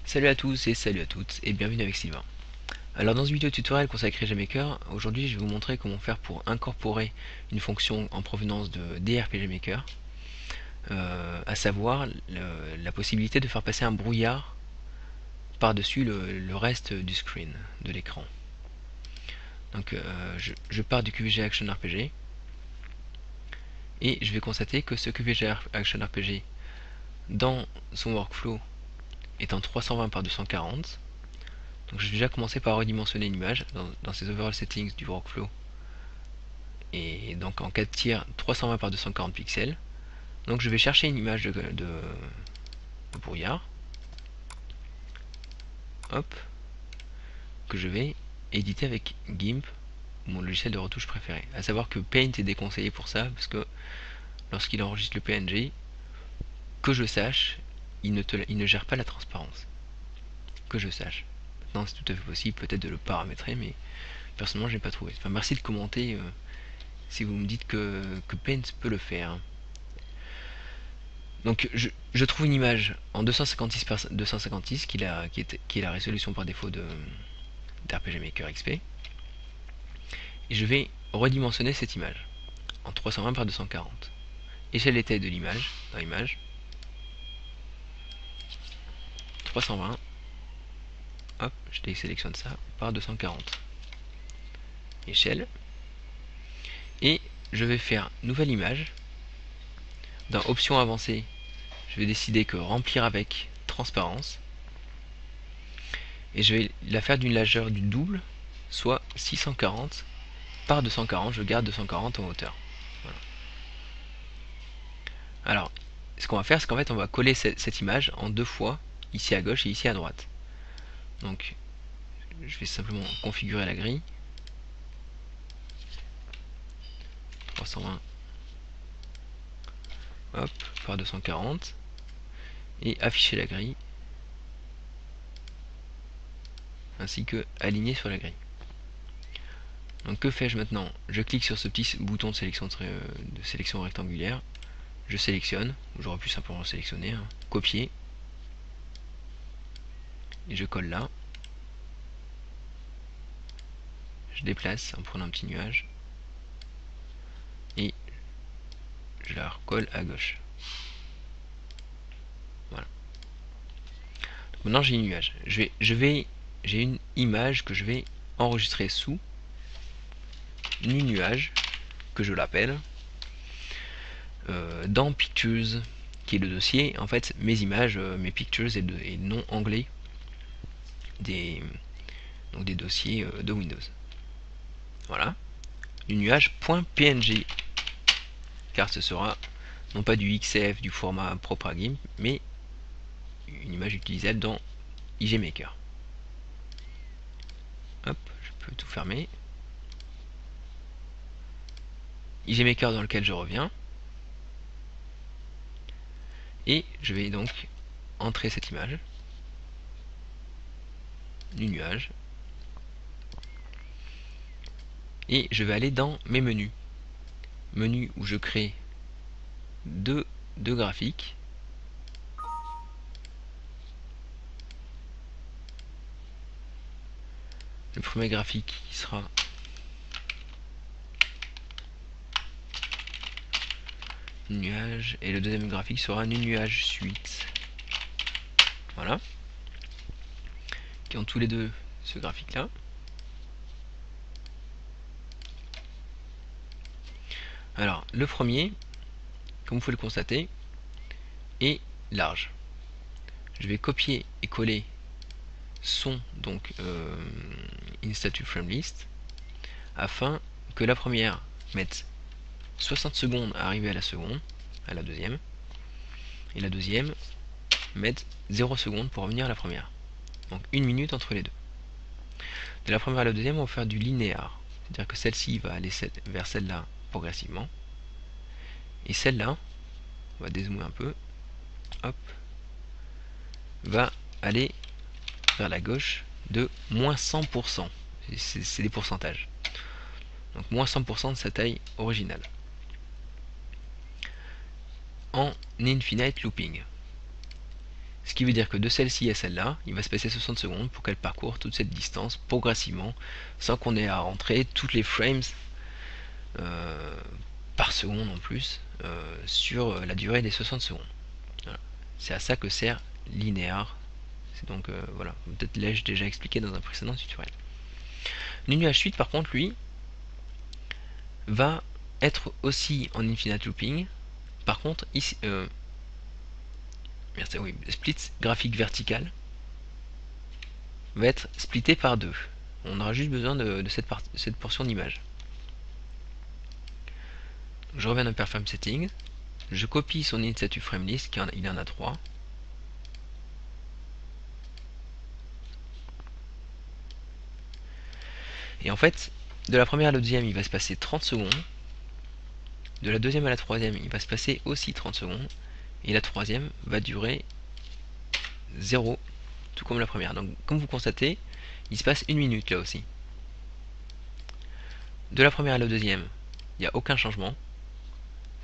Salut à tous et salut à toutes et bienvenue avec Sylvain. Alors dans ce vidéo tutoriel consacré à GMaker, aujourd'hui je vais vous montrer comment faire pour incorporer une fonction en provenance de DRPG Maker, à savoir la possibilité de faire passer un brouillard par-dessus le reste du screen, de l'écran. Donc je pars du QVG Action RPG et je vais constater que ce QVG Action RPG dans son workflow est en 320 par 240. Donc je vais déjà commencer par redimensionner une image dans ces overall settings du workflow. Et donc en 4 tiers 320 par 240 pixels. Donc je vais chercher une image de brouillard. Hop. Que je vais éditer avec GIMP, mon logiciel de retouche préféré. A savoir que Paint est déconseillé pour ça, parce que lorsqu'il enregistre le PNG, que je sache, il ne gère pas la transparence. Que je sache. Maintenant c'est tout à fait possible peut-être de le paramétrer, mais personnellement je n'ai pas trouvé. Enfin merci de commenter si vous me dites que Paint peut le faire. Donc je trouve une image en 256 par 256 qui est la résolution par défaut d'RPG Maker XP. Et je vais redimensionner cette image en 320 par 240. Échelle des tailles de l'image, dans l'image, 320, hop, je désélectionne ça, par 240. Échelle. Et je vais faire nouvelle image. Dans options avancées, je vais décider que remplir avec transparence. Et je vais la faire d'une largeur du double, soit 640 par 240, je garde 240 en hauteur. Voilà. Alors, ce qu'on va faire, c'est qu'en fait, on va coller cette image en deux fois, ici à gauche et ici à droite. Donc, je vais simplement configurer la grille. 320, hop, par 240. Et afficher la grille. Ainsi que aligner sur la grille. Donc que fais-je maintenant? Je clique sur ce petit bouton de sélection rectangulaire. Je sélectionne, j'aurais pu simplement sélectionner, copier. Et je colle là. Je déplace en prenant un petit nuage. Et je la recolle à gauche. Voilà. Donc maintenant j'ai une nuage. J'ai une image que je vais enregistrer sous nu nuage, que je l'appelle, dans Pictures, qui est le dossier, en fait, mes images, mes Pictures et le nom anglais des dossiers de Windows. Voilà. Du nuage.png, car ce sera non pas du XF, du format propre à GIMP, mais une image utilisable dans IGMaker. Hop, je peux tout fermer. IGMaker dans lequel je reviens. Et je vais donc entrer cette image du nuage. Et je vais aller dans mes menus. Menu où je crée deux graphiques. Le premier graphique qui sera nuage et le deuxième graphique sera nuage suite. Voilà. Qui ont tous les deux ce graphique là. Alors le premier, comme vous pouvez le constater, est large. Je vais copier et coller son donc InStatu Frame List afin que la première mette 60 secondes à arriver à la deuxième, et la deuxième mette 0 secondes pour revenir à la première. Donc 1 minute entre les deux. De la première à la deuxième, on va faire du linéaire, c'est-à-dire que celle-ci va aller vers celle-là progressivement, et celle-là, on va dézoomer un peu, hop, va aller vers la gauche de moins 100%. C'est des pourcentages. Donc moins 100% de sa taille originale. En infinite looping. Ce qui veut dire que de celle-ci à celle-là, il va se passer 60 secondes pour qu'elle parcourt toute cette distance progressivement, sans qu'on ait à rentrer toutes les frames par seconde en plus sur la durée des 60 secondes. Voilà. C'est à ça que sert linéaire. C'est donc voilà, peut-être l'ai-je déjà expliqué dans un précédent tutoriel. Le nuage suite par contre lui va être aussi en infinite looping. Par contre ici oui, split graphique vertical va être splitté par deux. On aura juste besoin de cette portion d'image. Je reviens dans Perform Settings, je copie son inset frame list, il en a 3. Et en fait, de la première à la deuxième, il va se passer 30 secondes. De la deuxième à la troisième, il va se passer aussi 30 secondes. Et la troisième va durer 0, tout comme la première. Donc, comme vous constatez, il se passe 1 minute là aussi. De la première à la deuxième, il n'y a aucun changement.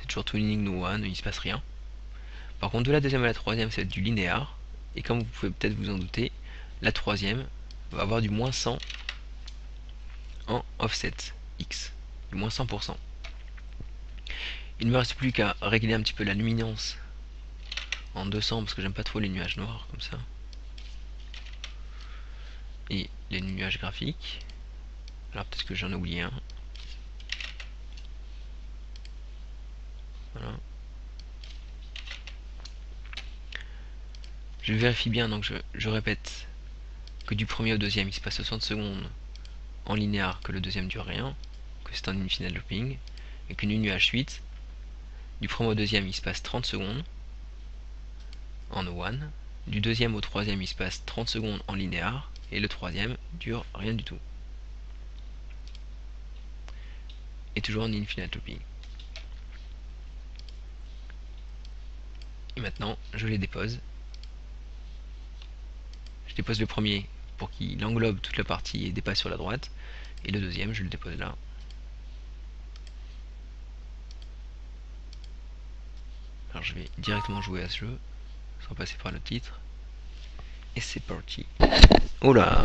C'est toujours twinning no one, il ne se passe rien. Par contre, de la deuxième à la troisième, ça va être du linéaire. Et comme vous pouvez peut-être vous en douter, la troisième va avoir du moins 100 en offset X, du moins 100%. Il ne me reste plus qu'à régler un petit peu la luminance en 200 parce que j'aime pas trop les nuages noirs comme ça. Et les nuages graphiques. Alors peut-être que j'en ai oublié un. Voilà. Je vérifie bien, donc je répète que du premier au deuxième il se passe 60 secondes en linéaire, que le deuxième dure rien, que c'est en infinite looping, et qu'une nuage suite, du premier au deuxième il se passe 30 secondes en one, du deuxième au troisième il se passe 30 secondes en linéaire, et le troisième dure rien du tout. Et toujours en infinite looping. Et maintenant, je les dépose. Je dépose le premier pour qu'il englobe toute la partie et dépasse sur la droite. Et le deuxième, je le dépose là. Alors je vais directement jouer à ce jeu, sans passer par le titre. Et c'est parti. Oh là!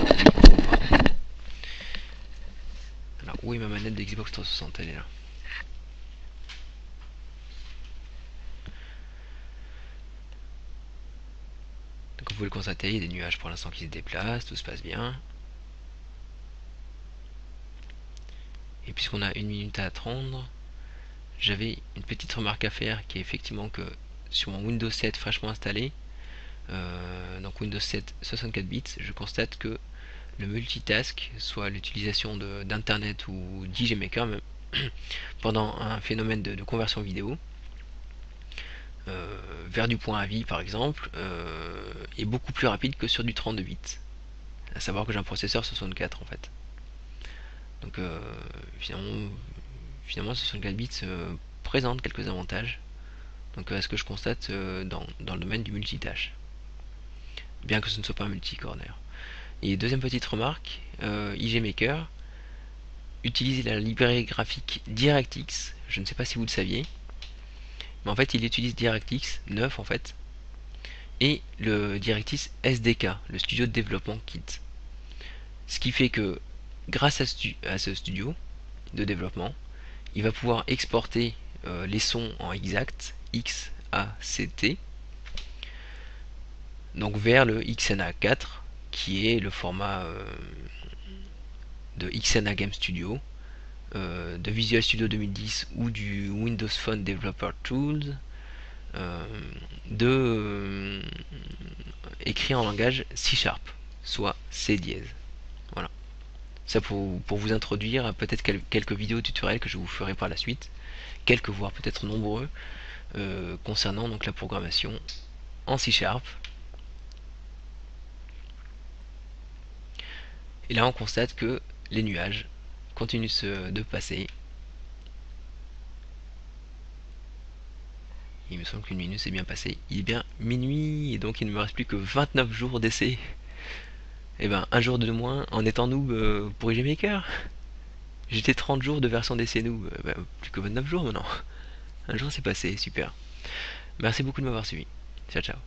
Alors où est ma manette de Xbox 360? Elle est là. Donc vous pouvez le constater, il y a des nuages pour l'instant qui se déplacent, tout se passe bien. Et puisqu'on a 1 minute à attendre, j'avais une petite remarque à faire qui est effectivement que sur mon Windows 7 fraîchement installé, donc Windows 7 64 bits, je constate que le multitask, soit l'utilisation d'internet ou d'IGMaker même, pendant un phénomène de conversion vidéo, vers du point AVI par exemple, est beaucoup plus rapide que sur du 32 bits. À savoir que j'ai un processeur 64 en fait. Donc finalement 64 bits présente quelques avantages. Donc ce que je constate dans le domaine du multitâche. Bien que ce ne soit pas un multicore d'ailleurs. Et deuxième petite remarque, IGMaker utilise la librairie graphique DirectX. Je ne sais pas si vous le saviez, mais en fait il utilise DirectX 9 en fait, et le DirectX SDK, le studio de développement Kit. Ce qui fait que grâce à ce studio de développement, il va pouvoir exporter les sons en exact, XACT, donc vers le XNA4, qui est le format de XNA Game Studio, de Visual Studio 2010 ou du Windows Phone Developer Tools, écrit en langage C#, soit C dièse. Voilà. Ça pour vous introduire à peut-être quelques vidéos tutoriels que je vous ferai par la suite, quelques voire peut-être nombreux, concernant donc la programmation en C#. Et là on constate que les nuages continuent de passer. Il me semble qu'une minute s'est bien passée. Il est bien minuit et donc il ne me reste plus que 29 jours d'essai. Et ben un jour de moins en étant noob pour IGmaker. J'étais 30 jours de version d'essai noob, plus que 29 jours maintenant. Un jour c'est passé, super. Merci beaucoup de m'avoir suivi. Ciao ciao.